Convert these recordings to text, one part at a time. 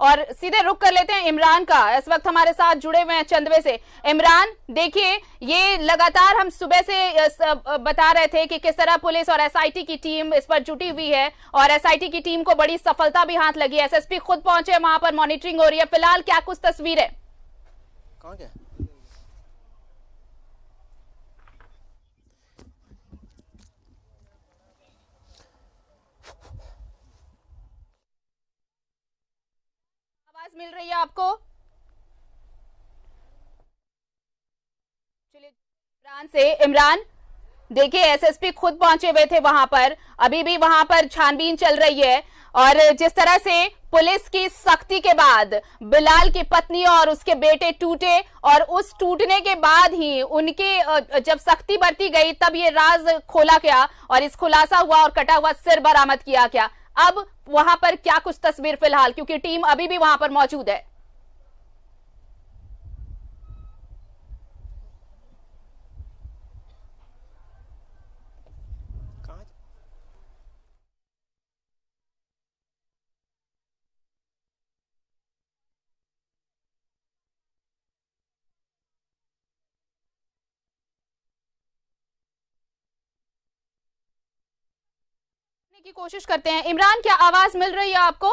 और सीधे रुक कर लेते हैं इमरान का। इस वक्त हमारे साथ जुड़े हुए हैं चंदवे से। इमरान, देखिए ये लगातार हम सुबह से बता रहे थे कि किस तरह पुलिस और एसआईटी की टीम इस पर जुटी हुई है और एसआईटी की टीम को बड़ी सफलता भी हाथ लगी है। एसएसपी खुद पहुंचे, वहां पर मॉनिटरिंग हो रही है। फिलहाल क्या कुछ तस्वीर है? कौन क्या? आवाज मिल रही है आपको? चलिए इमरान से। इमरान, देखिए एसएसपी खुद पहुंचे हुए थे वहां पर, अभी भी वहां पर छानबीन चल रही है और जिस तरह से पुलिस की सख्ती के बाद बिलाल की पत्नी और उसके बेटे टूटे और उस टूटने के बाद ही उनके जब सख्ती बरती गई तब ये राज खोला गया और इस खुलासा हुआ और कटा हुआ सिर बरामद किया गया। अब वहां पर क्या कुछ तस्वीर फिलहाल, क्योंकि टीम अभी भी वहां पर मौजूद है? की कोशिश करते हैं। इमरान, क्या आवाज मिल रही है आपको?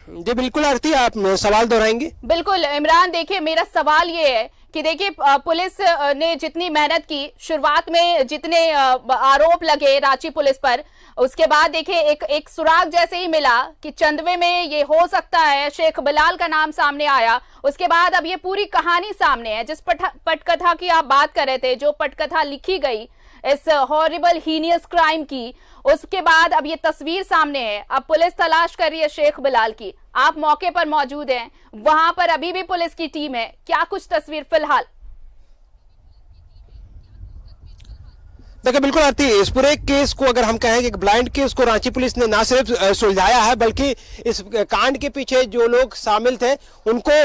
जी बिल्कुल आरती, आप सवाल दोहराएंगे? बिल्कुल इमरान, देखिए मेरा सवाल ये है कि देखिए पुलिस ने जितनी मेहनत की, शुरुआत में जितने आरोप लगे रांची पुलिस पर, उसके बाद देखिए एक सुराग जैसे ही मिला कि चंदवे में ये हो सकता है, शेख बिलाल का नाम सामने आया। उसके बाद अब ये पूरी कहानी सामने है। जिस पटकथा की आप बात कर रहे थे, जो पटकथा लिखी गई इस हॉरिबल हीनियस क्राइम की, उसके बाद अब ये तस्वीर सामने है। अब पुलिस तलाश कर रही है शेख बिलाल की। आप मौके पर मौजूद हैं, वहां पर अभी भी पुलिस की टीम है। क्या कुछ तस्वीर फिलहाल? देखिए बिल्कुल आरती, इस पूरे केस को अगर हम कहें कि ब्लाइंड केस को रांची पुलिस ने ना सिर्फ सुलझाया है बल्कि इस कांड के पीछे जो लोग शामिल थे उनको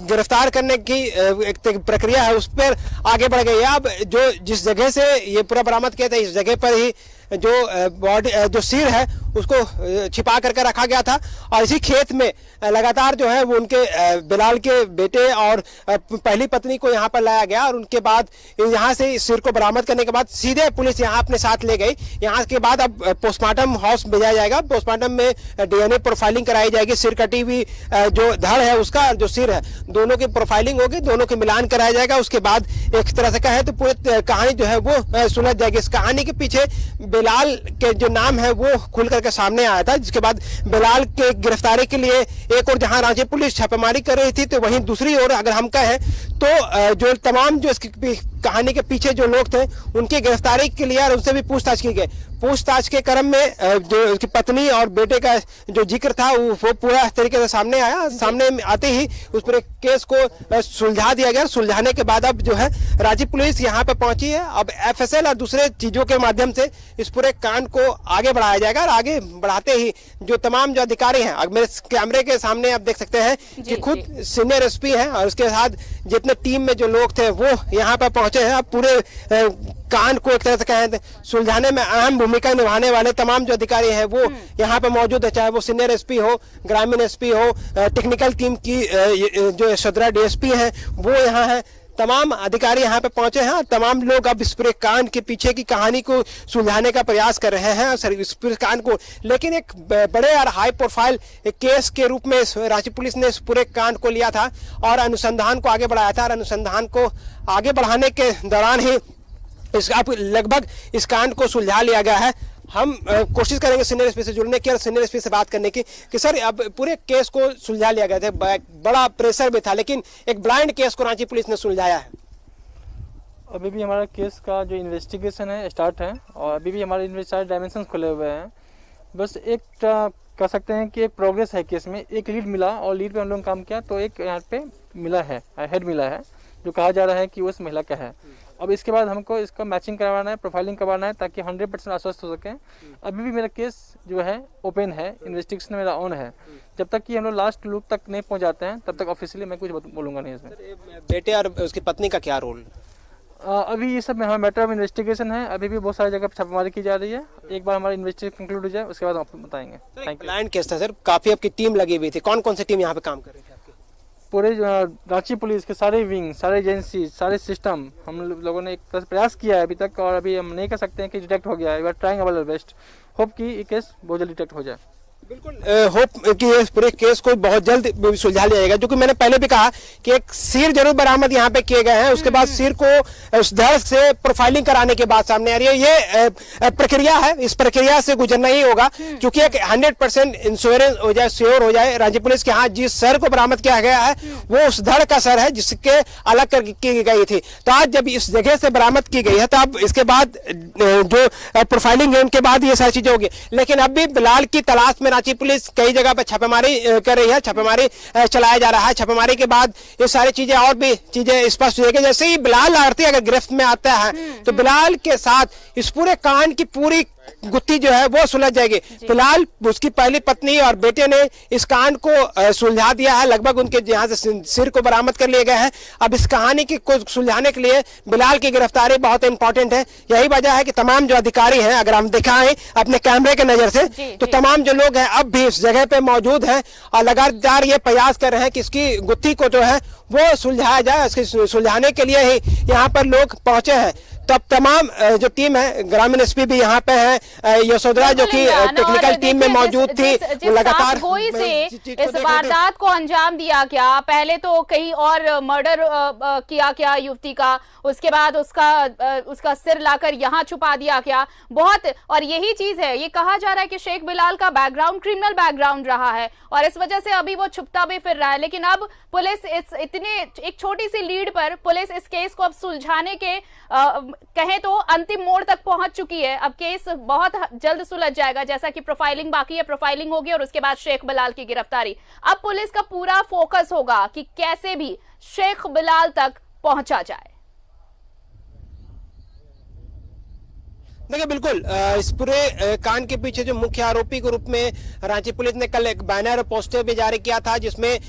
गिरफ्तार करने की एक प्रक्रिया है, उस पर आगे बढ़ गई है। अब जो जिस जगह से ये पूरा बरामद किया था, इस जगह पर ही जो बॉडी जो सिर है उसको छिपा करके रखा गया था और इसी खेत में लगातार जो है वो उनके बिलाल के बेटे और पहली पत्नी को यहाँ पर लाया गया और उनके बाद यहाँ से इस सिर को बरामद करने के बाद सीधे पुलिस यहाँ अपने साथ ले गई। यहाँ के बाद अब पोस्टमार्टम हाउस भेजा जाएगा। पोस्टमार्टम में डीएनए प्रोफाइलिंग कराई जाएगी। सिर कटी हुई जो धड़ है उसका, जो सिर है, दोनों की प्रोफाइलिंग होगी, दोनों के मिलान कराया जाएगा। उसके बाद एक तरह से कहे तो पूरी कहानी जो है वो सुलझ जाएगी। इस कहानी के पीछे बिलाल के जो नाम है वो खुल करके सामने आया था, जिसके बाद बिलाल के गिरफ्तारी के लिए एक और जहां रांची पुलिस छापेमारी कर रही थी, तो वहीं दूसरी ओर अगर हम कहें तो जो तमाम जो इसकी कहानी के पीछे जो लोग थे उनकी गिरफ्तारी के लिए और उनसे भी पूछताछ की गई। पूछताछ के क्रम में जो उसकी पत्नी और बेटे का जो जिक्र था वो पूरा तरीके से सामने आया। सामने आते ही उस पर केस को सुलझा दिया गया। सुलझाने के बाद अब जो है रांची पुलिस यहाँ पे पहुंची है। अब एफएसएल और दूसरे चीजों के माध्यम से इस पूरे कांड को आगे बढ़ाया जाएगा और आगे बढ़ाते ही जो तमाम जो अधिकारी हैं, अब मेरे कैमरे के सामने आप देख सकते हैं कि खुद सीनियर एसपी हैं और उसके साथ जितने टीम में जो लोग थे वो यहाँ पर पहुंचे हैं। अब पूरे कांड को एक तरह से कहें सुलझाने में अहम भूमिका निभाने वाले तमाम जो अधिकारी हैं वो यहाँ पे मौजूद है, चाहे वो सीनियर एसपी हो, ग्रामीण एसपी हो, टेक्निकल टीम की जो सदरा डीएसपी हैं वो यहाँ है। तमाम अधिकारी यहाँ पे पहुंचे हैं। तमाम लोग अब इस पूरे कांड के पीछे की कहानी को सुलझाने का प्रयास कर रहे हैं सर इस पूरे कांड को। लेकिन एक बड़े और हाई प्रोफाइल केस के रूप में रांची पुलिस ने इस पूरे कांड को लिया था और अनुसंधान को आगे बढ़ाया था और अनुसंधान को आगे बढ़ाने के दौरान ही लगभग इस कांड को सुलझा लिया गया है। हम कोशिश करेंगे सीनियर एसपी से जुड़ने की और सीनियर एसपी से बात करने की कि सर अब पूरे केस को सुलझा लिया गया था, बड़ा प्रेशर भी था, लेकिन एक ब्लाइंड केस को रांची पुलिस ने सुलझाया है। अभी भी हमारा केस का जो इन्वेस्टिगेशन है स्टार्ट है और अभी भी हमारे सारे डायमेंशन खुले हुए हैं। बस एक कह सकते हैं कि एक प्रोग्रेस है केस में। एक लीड मिला और लीड पे हम लोग काम किया तो एक यहाँ पे मिला है, हेड मिला है, जो कहा जा रहा है कि वो उस महिला का है। अब इसके बाद हमको इसका मैचिंग करवाना है, प्रोफाइलिंग करवाना है ताकि 100% आश्वस्त हो सके। अभी भी मेरा केस जो है ओपन है, इन्वेस्टिगेशन मेरा ऑन है। जब तक कि हम लोग लास्ट लुक तक नहीं पहुंच जाते हैं तब तक ऑफिशियली मैं कुछ बोलूँगा नहीं इसमें। बेटे और उसकी पत्नी का क्या रोल? अभी ये सब हमें मैटर ऑफ इन्वेस्टिगेशन है, अभी भी बहुत सारी जगह छापेमारी की जा रही है। एक बार हमारी इन्वेस्टिगेशन कंक्लूड हो जाए उसके बाद आपको बताएंगे। Thank you. ब्लाइंड केस था सर, काफी आपकी टीम लगी हुई थी, कौन कौन सी टीम यहाँ पे काम कर रही थी आपकी? पूरे रांची पुलिस के सारे विंग, सारे एजेंसी, सारे सिस्टम हम लोगों ने एक प्रयास किया है अभी तक, और अभी हम नहीं कह सकते हैं कि डिटेक्ट हो गया है। We are trying our best, hope कि ये केस बहुत जल्दी डिटेक्ट हो जाए। बिल्कुल होप कि इस पूरे केस को बहुत जल्द सुलझा लिया जाएगा, जो कि मैंने पहले भी कहा कि एक सिर जरूर बरामद यहाँ पे किए गए हैं, उसके बाद सिर को उस धड़ से प्रोफाइलिंग कराने के बाद सामने आ रही है। ये प्रक्रिया है, इस प्रक्रिया से गुजरना ही होगा, क्योंकि एक 100% इंश्योरेंस हो जाए, श्योर हो जाए रांची पुलिस के हाथ जिस सर को बरामद किया गया है वो उस धड़ का सर है जिसके अलग कर की गई थी। तो आज जब इस जगह से बरामद की गई है तो अब इसके बाद जो प्रोफाइलिंग है उनके बाद ये सारी चीजें होगी। लेकिन अब भी बिलाल की तलाश में रांची पुलिस कई जगह पर छापेमारी कर रही है, छापेमारी चलाया जा रहा है। छापेमारी के बाद ये सारी चीजें और भी चीजें स्पष्ट हो जाएगी। जैसे ही बिलाल आरती अगर गिरफ्त में आता है तो बिलाल के साथ इस पूरे कांड की पूरी गुत्थी जो है वो सुलझ जाएगी। फिलहाल उसकी पहली पत्नी और बेटे ने इस कांड को सुलझा दिया है, लगभग उनके यहाँ से सिर को बरामद कर लिए गए हैं। अब इस कहानी को सुलझाने के लिए बिलाल की गिरफ्तारी बहुत इंपॉर्टेंट है। यही वजह है कि तमाम जो अधिकारी हैं, अगर हम दिखाएं अपने कैमरे के नजर से, तो तमाम जो लोग हैं अब भी इस जगह पे मौजूद हैं और लगातार ये प्रयास कर रहे हैं कि इसकी गुत्थी को जो है वो सुलझाया जाए। इसके सुलझाने के लिए ही यहाँ पर लोग पहुंचे हैं। तब तमाम जो टीम है, ग्रामीण एसपी भी यहाँ पे है, यशोधरा जो कि टेक्निकल टीम में मौजूद थी, वो लगातार से इस वारदात को अंजाम दिया क्या, पहले तो कहीं और मर्डर किया क्या युवती का, उसके बाद उसका सिर लाकर यहाँ छुपा दिया क्या, बहुत। और यही चीज है, ये कहा जा रहा है कि शेख बिलाल का बैकग्राउंड क्रिमिनल बैकग्राउंड रहा है और इस वजह से अभी वो छुपता भी फिर रहा है। लेकिन अब पुलिस इतने एक छोटी सी लीड पर पुलिस इस केस को अब सुलझाने के कहें तो अंतिम मोड़ तक पहुंच चुकी है। अब केस बहुत जल्द सुलझ जाएगा, जैसा कि प्रोफाइलिंग बाकी है, प्रोफाइलिंग होगी और उसके बाद शेख बिलाल की गिरफ्तारी। अब पुलिस का पूरा फोकस होगा कि कैसे भी शेख बिलाल तक पहुंचा जाए। देखिए बिल्कुल इस पूरे कांड के पीछे जो मुख्य आरोपी के रूप में रांची पुलिस ने कल एक बैनर पोस्टर भी जारी किया था, जिसमें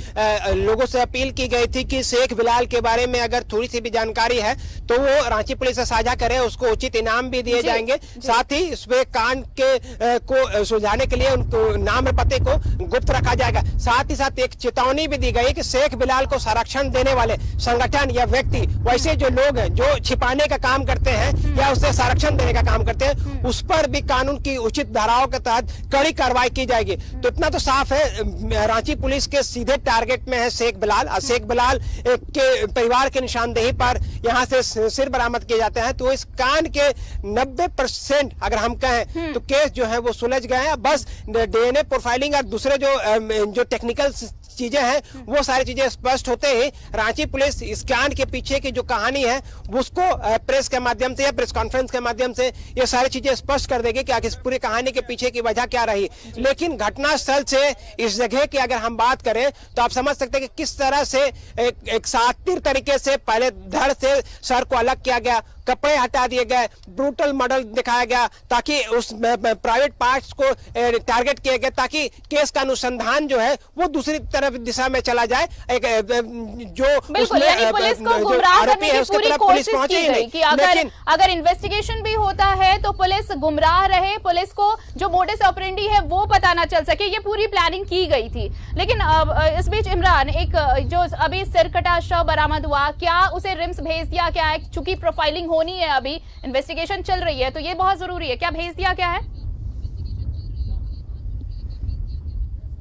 लोगों से अपील की गई थी कि शेख बिलाल के बारे में अगर थोड़ी सी भी जानकारी है तो वो रांची पुलिस से साझा करे, उसको उचित इनाम भी दिए जाएंगे। साथ ही इस कांड के को सुलझाने के लिए उनको नाम पते को गुप्त रखा जाएगा। साथ ही साथ एक चेतावनी भी दी गई कि शेख बिलाल को संरक्षण देने वाले संगठन या व्यक्ति, वैसे जो लोग हैं जो छिपाने का काम करते हैं या उससे संरक्षण देने का काम करते हैं, उस पर भी कानून की उचित धाराओं के तहत कड़ी कार्रवाई की जाएगी। तो इतना तो साफ है, रांची पुलिस के सीधे टारगेट में है शेख बिलाल। शेख बिलाल के परिवार की निशानदेही पर यहाँ से सिर बरामद किए जाते हैं। तो इस कांड के 90% अगर हम कहें तो केस जो है वो सुलझ गए हैं। बस डीएनए प्रोफाइलिंग और दूसरे जो टेक्निकल चीजें हैं वो सारी चीजें स्पष्ट होते ही रांची पुलिस इस कांड के पीछे की जो कहानी है उसको प्रेस के माध्यम से या प्रेस कॉन्फ्रेंस के माध्यम से ये सारी चीजें स्पष्ट कर देगी कि आखिर इस पूरी कहानी के पीछे की वजह क्या रही। लेकिन घटनास्थल से इस जगह की अगर हम बात करें तो आप समझ सकते हैं कि किस तरह से एक सातिर तरीके से पहले धड़ से सर को अलग किया गया, कपड़े हटा दिए गए, ब्रूटल मॉडल दिखाया गया ताकि उस प्राइवेट पार्ट्स को टारगेट किया गया ताकि केस का अनुसंधान जो है वो दूसरी तरफ दिशा में चला जाए। एक जो उसमें पुलिस को गुमराह करने की पूरी कोशिश की गई कि अगर इन्वेस्टिगेशन भी होता है तो पुलिस गुमराह रहे, पुलिस को जो मोडस ऑपरेंडी है वो पता ना चल सके, ये पूरी प्लानिंग की गई थी। लेकिन इस बीच इमरान, एक जो अभी सिरकटा शव बरामद हुआ, क्या उसे रिम्स भेज दिया क्या है? चूंकि प्रोफाइलिंग होनी है, अभी इन्वेस्टिगेशन चल रही है, तो ये बहुत जरूरी है, क्या भेज दिया क्या है?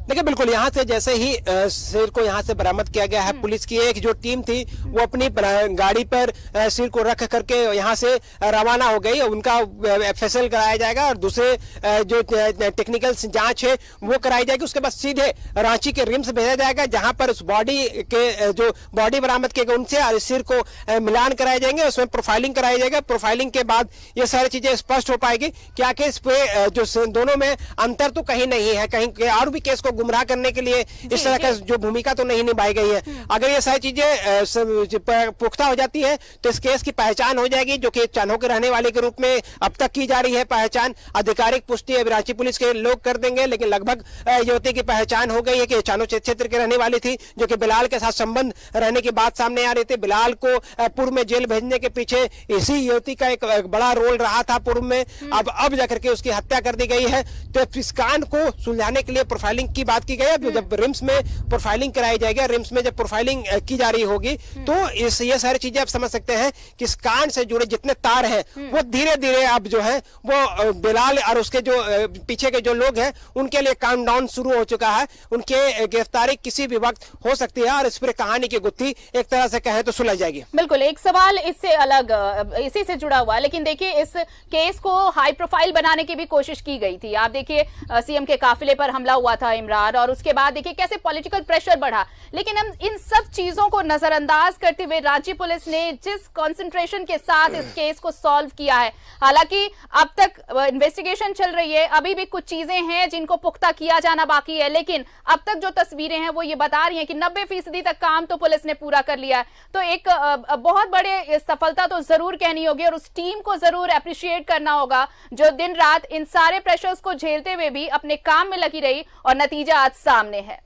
देखिए बिल्कुल यहाँ से जैसे ही सिर को यहाँ से बरामद किया गया है, पुलिस की एक जो टीम थी वो अपनी गाड़ी पर सिर को रख करके यहाँ से रवाना हो गई। उनका एफएसएल कराया जाएगा और दूसरे जो टेक्निकल जांच है वो कराई जाएगी। उसके बाद सीधे रांची के रिम्स भेजा जाएगा, जहां पर उस बॉडी के जो बॉडी बरामद किए गए उनसे सिर को मिलान कराए जाएंगे, उसमें प्रोफाइलिंग कराया जाएगा। प्रोफाइलिंग के बाद ये सारी चीजें स्पष्ट हो पाएगी कि आखिर इस पे जो दोनों में अंतर तो कहीं नहीं है, कहीं और भी केस को गुमराह करने के लिए इस तरह का जो भूमिका तो नहीं निभाई गई है। अगर ये सारी चीजें पुख्ता हो जाती है तो इस केस की पहचान हो जाएगी, जो कि चान्हो के रहने वाले के रूप में अब तक की जा रही है पहचान। आधिकारिक पुष्टि अभी रांची पुलिस के लोग कर देंगे, लेकिन लगभग युवती की पहचान हो गई है कि चान्हो क्षेत्र के रहने वाली थी, जो कि बिलाल के साथ संबंध रहने की बात सामने आ रही थी। बिलाल को पूर्व में जेल भेजने के पीछे इसी युवती का एक बड़ा रोल रहा था पूर्व में। अब जाकर के उसकी हत्या कर दी गई है। तो इस कांड को सुलझाने के लिए प्रोफाइलिंग की बात की गई है। जब रिम्स में प्रोफाइलिंग कराई जाएगी, रिम्स में जब प्रोफाइलिंग की जा रही होगी, तो ये सारी चीजें आप समझ सकते हैं कि इस कांड से जुड़े जितने तार हैं वो धीरे धीरे अब जो है वो बिलाल और उसके जो पीछे के जो लोग हैं उनके लिए काउंटडाउन शुरू हो चुका है। उनके गिरफ्तारी किसी भी वक्त हो सकती है और इस पूरी कहानी की गुत्थी एक तरह से कहें तो सुलझ जाएगी। बिल्कुल, एक सवाल इससे अलग, इसी से जुड़ा हुआ, लेकिन देखिए इस केस को हाई प्रोफाइल बनाने की भी कोशिश की गई थी। आप देखिए सीएम के काफिले पर हमला हुआ था इमरान, और उसके बाद देखिए कैसे पॉलिटिकल प्रेशर बढ़ा। लेकिन हम इन सब चीजों को नजरअंदाज करते हुए रांची पुलिस ने जिस कंसंट्रेशन के साथ इस केस को सॉल्व किया है, हालांकि अब तक इन्वेस्टिगेशन चल रही है, अभी भी कुछ चीजें हैं जिनको पुख्ता किया जाना बाकी है, लेकिन अब तक जो तस्वीरें हैं वो ये बता रही हैं कि 90% तक काम तो पुलिस ने पूरा कर लिया है। तो एक बहुत बड़े सफलता तो जरूर कहनी होगी और उस टीम को जरूर अप्रिशिएट करना होगा जो दिन रात इन सारे प्रेशर्स को झेलते हुए भी अपने काम में लगी रही, और नतीजा आज सामने है।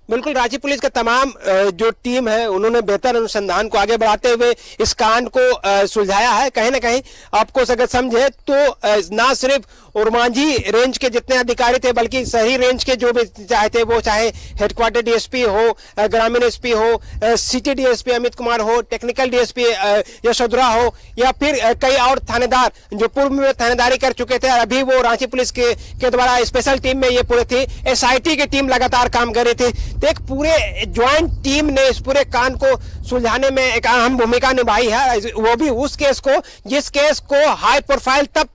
बिल्कुल, रांची पुलिस का तमाम जो टीम है उन्होंने बेहतर अनुसंधान को आगे बढ़ाते हुए इस कांड को सुलझाया है। कहीं ना कहीं आपको अगर समझे तो ना सिर्फ ओरमांझी रेंज के जितने अधिकारी थे, बल्कि शहरी रेंज के जो भी चाहे वो चाहे हेडक्वार्टर डीएसपी हो, ग्रामीण एसपी हो, सिटी डीएसपी अमित कुमार हो, टेक्निकल डीएसपी यशोधरा हो, या फिर कई और थानेदार जो पूर्व में थानेदारी कर चुके थे, अभी वो रांची पुलिस के द्वारा स्पेशल टीम में ये पूरे थी। एसआईटी की टीम लगातार काम कर रही थी। तो एक पूरे ज्वाइंट टीम ने इस पूरे कांड को सुलझाने में एक अहम भूमिका निभाई है, वो भी उस केस को जिस केस को हाई प्रोफाइल तब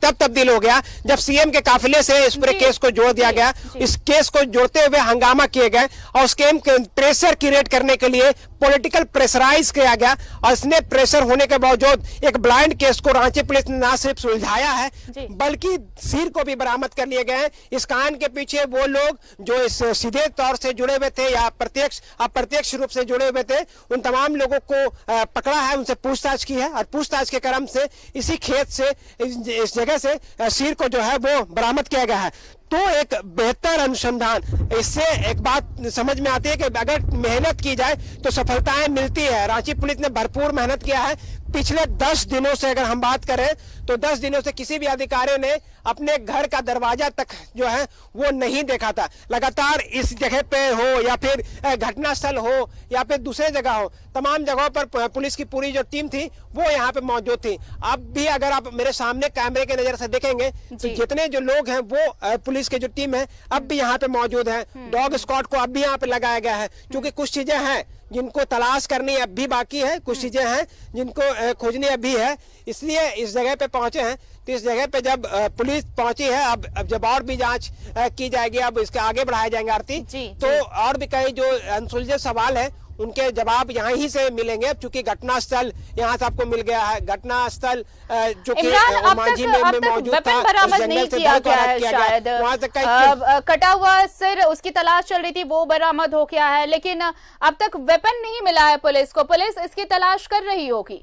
तब्दील हो गया जब सीएम के काफिले से इस पूरे केस को जोड़ दिया गया। इस केस को जोड़ते हुए हंगामा किए गए और उस केस के प्रेशर क्रिएट करने के लिए पॉलिटिकल प्रेशराइज किया गया, और इसने प्रेशर होने के बावजूद एक ब्लाइंड केस को रांची पुलिस ने ना सिर्फ सुलझाया है बल्कि सिर को भी बरामद कर लिए गए हैं। इस कांड के पीछे वो लोग जो इस सीधे तौर से जुड़े हुए थे या अप्रत्यक्ष रूप से जुड़े हुए थे, उन तमाम लोगों को पकड़ा है, उनसे पूछताछ की है, और पूछताछ के क्रम से इसी खेत से इस जगह से सिर को जो है वो बरामद किया गया है। तो एक बेहतर अनुसंधान, इससे एक बात समझ में आती है कि अगर मेहनत की जाए तो सफलताएं मिलती है। रांची पुलिस ने भरपूर मेहनत किया है। पिछले 10 दिनों से अगर हम बात करें तो 10 दिनों से किसी भी अधिकारी ने अपने घर का दरवाजा तक जो है वो नहीं देखा था। लगातार इस जगह पे हो या फिर घटनास्थल हो या फिर दूसरे जगह हो, तमाम जगहों पर पुलिस की पूरी जो टीम थी वो यहाँ पे मौजूद थी। अब भी अगर आप मेरे सामने कैमरे के नजर से देखेंगे तो जितने जो लोग हैं वो पुलिस की जो टीम है अब भी यहाँ पे मौजूद है। डॉग स्क्वाड को अब भी यहाँ पे लगाया गया है, क्योंकि कुछ चीजें हैं जिनको तलाश करनी अब भी बाकी है, कुछ चीजें हैं जिनको खोजनी अब भी है, इसलिए इस जगह पे पहुंचे हैं। तो इस जगह पे जब पुलिस पहुंची है, अब जब और भी जांच की जाएगी, अब इसके आगे बढ़ाए जाएंगे आरती, तो और भी कई जो अनसुलझे सवाल है उनके जवाब यहाँ ही से मिलेंगे। अब चूंकि घटनास्थल यहाँ से आपको मिल गया है, घटनास्थल जो कि ओरमांझी में मौजूद था, बरामद नहीं किया गया है, शायद वहाँ तक कटा हुआ सिर उसकी तलाश चल रही थी, वो बरामद हो गया है, लेकिन अब तक वेपन नहीं मिला है पुलिस को। पुलिस इसकी तलाश कर रही होगी।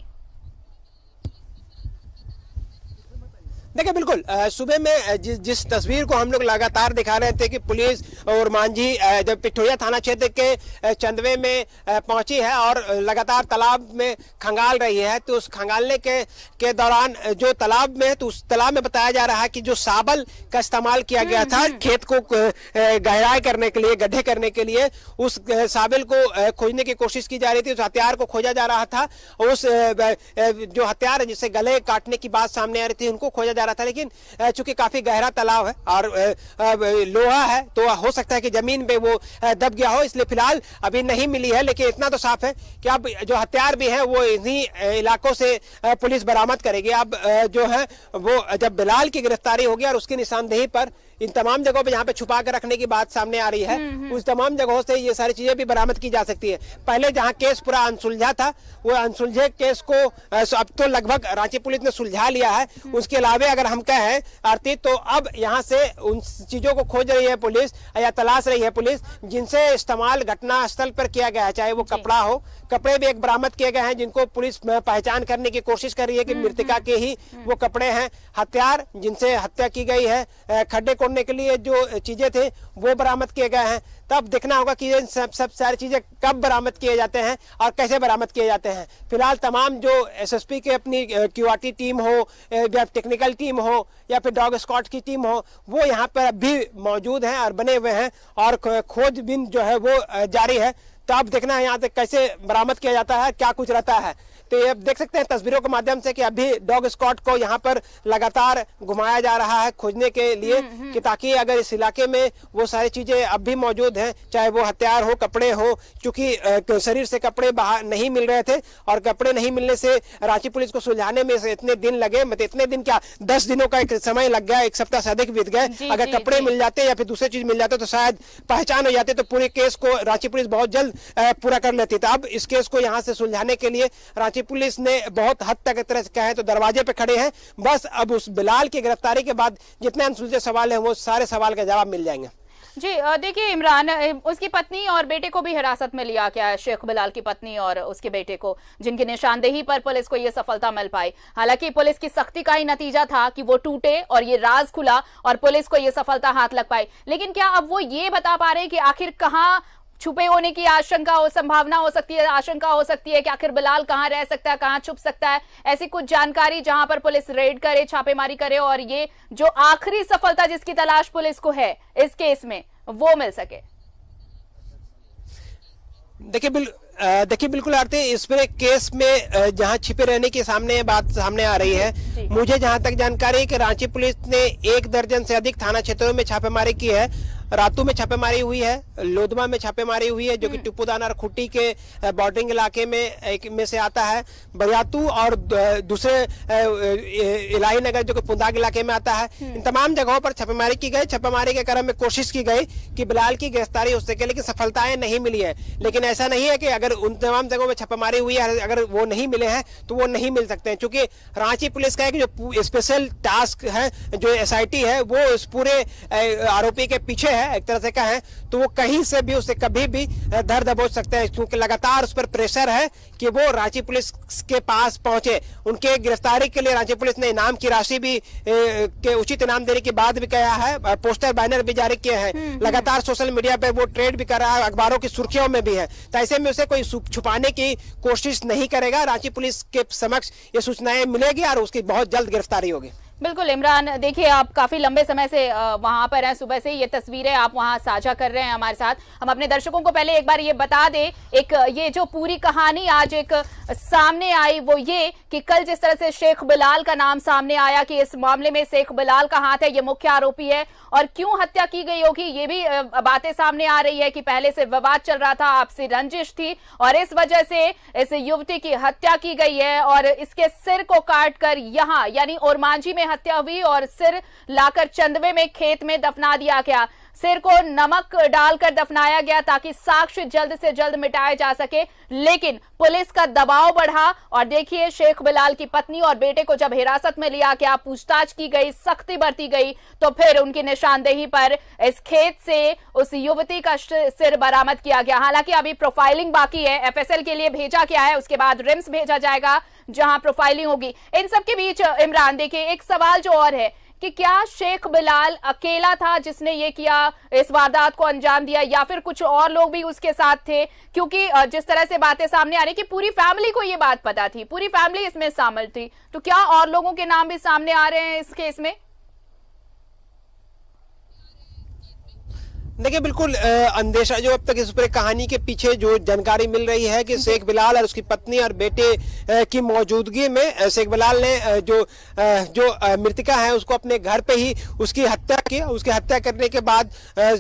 देखिए बिल्कुल, सुबह में जिस तस्वीर को हम लोग लगातार दिखा रहे थे कि पुलिस ओरमांझी जब पिठोरिया थाना क्षेत्र के चंदवे में पहुंची है और लगातार तालाब में खंगाल रही है, तो उस खंगालने के दौरान जो तालाब में, तो उस तालाब में बताया जा रहा है कि जो साबल का इस्तेमाल किया गया था खेत को गहराई करने के लिए, गड्ढे करने के लिए, उस साबल को खोजने की कोशिश की जा रही थी, उस हथियार को खोजा जा रहा था। उस जो हथियार है जिससे गले काटने की बात सामने आ रही थी उनको खोजा रहा था, लेकिन चूंकि काफी गहरा तालाब है और लोहा है तो हो सकता है कि जमीन पे वो दब गया हो, इसलिए फिलहाल अभी नहीं मिली है। लेकिन इतना तो साफ है कि अब जो हथियार भी है वो इन्हीं इलाकों से पुलिस बरामद करेगी। अब जो है वो जब बिलाल की गिरफ्तारी होगी और उसकी निशानदेही पर इन तमाम जगहों पे जहाँ पे छुपा कर रखने की बात सामने आ रही है, उस तमाम जगहों से ये सारी चीजें भी बरामद की जा सकती है। पहले जहाँ केस पूरा अनसुलझा था, वो अनसुलझे केस को अब तो लगभग रांची पुलिस ने सुलझा लिया है। उसके अलावा अगर हम कहें आरती, तो अब यहाँ से उन चीजों को खोज रही है पुलिस या तलाश रही है पुलिस जिनसे इस्तेमाल घटना स्थल पर किया गया है, चाहे वो कपड़ा हो। कपड़े भी एक बरामद किए गए हैं जिनको पुलिस पहचान करने की कोशिश कर रही है कि मृतका के ही वो कपड़े हैं। हथियार जिनसे हत्या की गई है, खड्डे खोदने के लिए जो चीजें थे वो बरामद किए गए हैं। तब देखना होगा कि ये सब सारी चीजें कब बरामद किए जाते हैं और कैसे बरामद किए जाते हैं। फिलहाल तमाम जो एसएसपी के अपनी क्यूआरटी टीम हो या टेक्निकल टीम हो या फिर डॉग स्क्वाड की टीम हो, वो यहाँ पर अभी मौजूद हैं और बने हुए हैं और खोजबीन जो है वो जारी है। तो आप देखना है यहाँ तक कैसे बरामद किया जाता है, क्या कुछ रहता है। तो ये देख सकते हैं तस्वीरों के माध्यम से कि अभी डॉग स्क्वाड को यहाँ पर लगातार घुमाया जा रहा है खोजने के लिए, कि ताकि अगर इस इलाके में वो सारी चीजें अब भी मौजूद हैं, चाहे वो हथियार हो, कपड़े हो, क्योंकि शरीर से कपड़े बाहर नहीं मिल रहे थे और कपड़े नहीं मिलने से रांची पुलिस को सुलझाने में इतने दिन लगे। मतलब इतने दिन क्या, 10 दिनों का एक समय लग गया, 1 सप्ताह से अधिक बीत गए। अगर कपड़े मिल जाते या फिर दूसरी चीज मिल जाते तो शायद पहचान हो जाती, तो पूरे केस को रांची पुलिस बहुत जल्द पूरा कर लेती। तो अब इस केस को यहाँ से सुलझाने के लिए रांची पुलिस ने बहुत हद तक एक तरह से कहें तो दरवाजे पे खड़े हैं। बस अब उस बिलाल की गिरफ्तारी के बाद जितने अनसुलझे सवाल हैं वो सारे सवाल का जवाब मिल जाएंगे। जी देखिए इमरान, उसकी पत्नी और बेटे को भी हिरासत में लिया गया है, शेख बिलाल की पत्नी और उसके बेटे को, जिनकी निशानदेही पर पुलिस को यह सफलता मिल पाई। हालांकि पुलिस की सख्ती का ही नतीजा था कि वो टूटे और ये राज खुला और पुलिस को यह सफलता हाथ लग पाई। लेकिन क्या अब वो ये बता पा रहे हैं कि आखिर कहाँ छुपे होने की आशंका हो, संभावना हो सकती है, आशंका हो सकती है कि आखिर बिलाल कहां रह सकता है, कहां छुप सकता है? ऐसी कुछ जानकारी जहां पर पुलिस रेड करे, छापेमारी करे और ये जो आखिरी सफलता जिसकी तलाश पुलिस को है इस केस में वो मिल सके। देखिए बिल्कुल आरती, इस पर केस में जहां छिपे रहने की बात सामने आ रही है, मुझे जहां तक जानकारी है कि रांची पुलिस ने 1 दर्जन से अधिक थाना क्षेत्रों में छापेमारी की है। रातू में छापेमारी हुई है, लोधमा में छापेमारी हुई है जो कि टिप्पूदाना और खुट्टी के बॉर्डरिंग इलाके में एक में से आता है, बरियातू और दूसरे इलाही नगर जो कि पुंदाग इलाके में आता है। इन तमाम जगहों पर छापेमारी की गई। छापेमारी के क्रम में कोशिश की गई कि बिलाल की गिरफ्तारी हो सके, लेकिन सफलताएं नहीं मिली है। लेकिन ऐसा नहीं है कि अगर उन तमाम जगहों में छापेमारी हुई है अगर वो नहीं मिले हैं तो वो नहीं मिल सकते हैं, क्योंकि रांची पुलिस का जो स्पेशल टास्क है, जो SIT है, वो इस पूरे आरोपी के पीछे है एक तरह से कहें तो। वो कहीं से भी उसे कभी भी धर दबोच सकते हैं, क्योंकि लगातार उस पर प्रेशर है कि वो रांची पुलिस के पास पहुंचे। उनके गिरफ्तारी के लिए रांची पुलिस ने इनाम की राशि भी के उचित इनाम देने की बात भी कहा है, पोस्टर बैनर भी जारी किए हैं। लगातार सोशल मीडिया पे वो ट्रेड भी कर रहा है, अखबारों की सुर्खियों में भी है। तो ऐसे में उसे कोई छुपाने की कोशिश नहीं करेगा। रांची पुलिस के समक्ष ये सूचनाएं मिलेगी और उसकी बहुत जल्द गिरफ्तारी होगी। बिल्कुल इमरान, देखिए आप काफी लंबे समय से वहां पर हैं, सुबह से ये तस्वीरें आप वहां साझा कर रहे हैं हमारे साथ। हम अपने दर्शकों को पहले एक बार ये बता दें, एक ये जो पूरी कहानी आज एक सामने आई वो ये कि कल जिस तरह से शेख बिलाल का नाम सामने आया कि इस मामले में शेख बिलाल का हाथ है, ये मुख्य आरोपी है और क्यों हत्या की गई होगी ये भी बातें सामने आ रही है कि पहले से विवाद चल रहा था, आपसी रंजिश थी और इस वजह से इस युवती की हत्या की गई है और इसके सिर को काटकर यहाँ यानी ओरमांझी में हत्या हुई और सिर लाकर चंदवे में खेत में दफना दिया गया। सिर को नमक डालकर दफनाया गया ताकि साक्ष्य जल्द से जल्द मिटाए जा सके, लेकिन पुलिस का दबाव बढ़ा और देखिए शेख बिलाल की पत्नी और बेटे को जब हिरासत में लिया गया, पूछताछ की गई, सख्ती बरती गई, तो फिर उनकी निशानदेही पर इस खेत से उस युवती का सिर बरामद किया गया। हालांकि अभी प्रोफाइलिंग बाकी है, FSL के लिए भेजा गया है, उसके बाद रिम्स भेजा जाएगा जहां प्रोफाइलिंग होगी। इन सब के बीच इमरान देखिए एक सवाल जो और है कि क्या शेख बिलाल अकेला था जिसने ये किया, इस वारदात को अंजाम दिया, या फिर कुछ और लोग भी उसके साथ थे? क्योंकि जिस तरह से बातें सामने आ रही कि पूरी फैमिली को ये बात पता थी, पूरी फैमिली इसमें शामिल थी, तो क्या और लोगों के नाम भी सामने आ रहे हैं इस केस में? देखिए बिल्कुल अंदेशा जो अब तक इस पूरे कहानी के पीछे जो जानकारी मिल रही है कि शेख बिलाल और उसकी पत्नी और बेटे की मौजूदगी में शेख बिलाल ने जो मृतिका है उसको अपने घर पे ही उसकी हत्या की। उसकी हत्या करने के बाद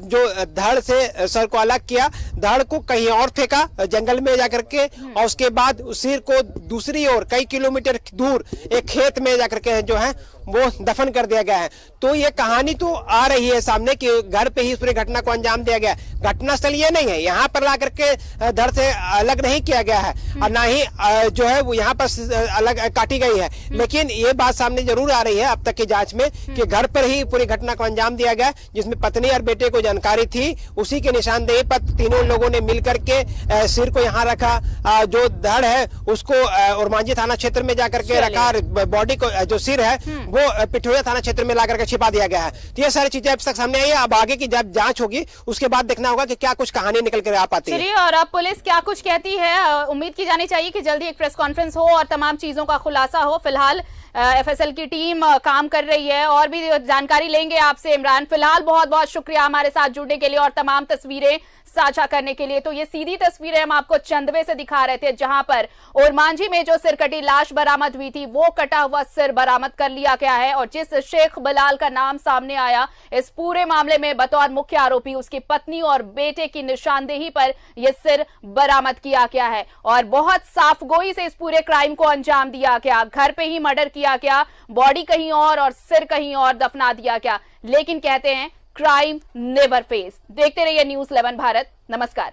जो धड़ से सर को अलग किया, धड़ को कहीं और फेंका जंगल में जाकर के और उसके बाद उस सिर को दूसरी ओर कई किलोमीटर दूर एक खेत में जाकर के जो है वो दफन कर दिया गया है। तो ये कहानी तो आ रही है सामने कि घर पे ही इस पूरी घटना को अंजाम दिया गया। घटनास्थल ये नहीं है, यहाँ पर ला करके धड़ से अलग नहीं किया गया है और ना ही जो है वो यहाँ पर अलग काटी गई है। लेकिन ये बात सामने जरूर आ रही है अब तक की जांच में कि घर पर ही पूरी घटना को अंजाम दिया गया, जिसमें पत्नी और बेटे को जानकारी थी। उसी के निशानदेही पर तीनों लोगों ने मिलकर के सिर को यहाँ रखा, जो धड़ है उसको ओरमांझी थाना क्षेत्र में जाकर के रखा, बॉडी को जो सिर है वो पिठोरिया थाना क्षेत्र में लाकर के छिपा दिया गया है। तो ये सारी चीजें अब तक सामने आई है। अब आगे की जब जांच होगी उसके बाद देखना होगा कि क्या कुछ कहानी निकल कर आ पाती है। और अब पुलिस क्या कुछ कहती है, उम्मीद की जानी चाहिए कि जल्दी एक प्रेस कॉन्फ्रेंस हो और तमाम चीजों का खुलासा हो। फिलहाल एफएसएल की टीम काम कर रही है और भी जानकारी लेंगे आपसे। इमरान, फिलहाल बहुत बहुत शुक्रिया हमारे साथ जुड़ने के लिए और तमाम तस्वीरें साझा करने के लिए। तो ये सीधी तस्वीरें हम आपको चंदवे से दिखा रहे थे, जहां पर ओरमांझी में जो सिरकटी लाश बरामद हुई थी वो कटा हुआ सिर बरामद कर लिया गया है। और जिस शेख बिलाल का नाम सामने आया इस पूरे मामले में बतौर मुख्य आरोपी, उसकी पत्नी और बेटे की निशानदेही पर यह सिर बरामद किया गया है और बहुत साफगोई से इस पूरे क्राइम को अंजाम दिया गया। घर पे ही मर्डर किया गया, बॉडी कहीं और सिर कहीं और दफना दिया गया। लेकिन कहते हैं क्राइम नेवर फेस। देखते रहिए न्यूज़ 11 भारत। नमस्कार।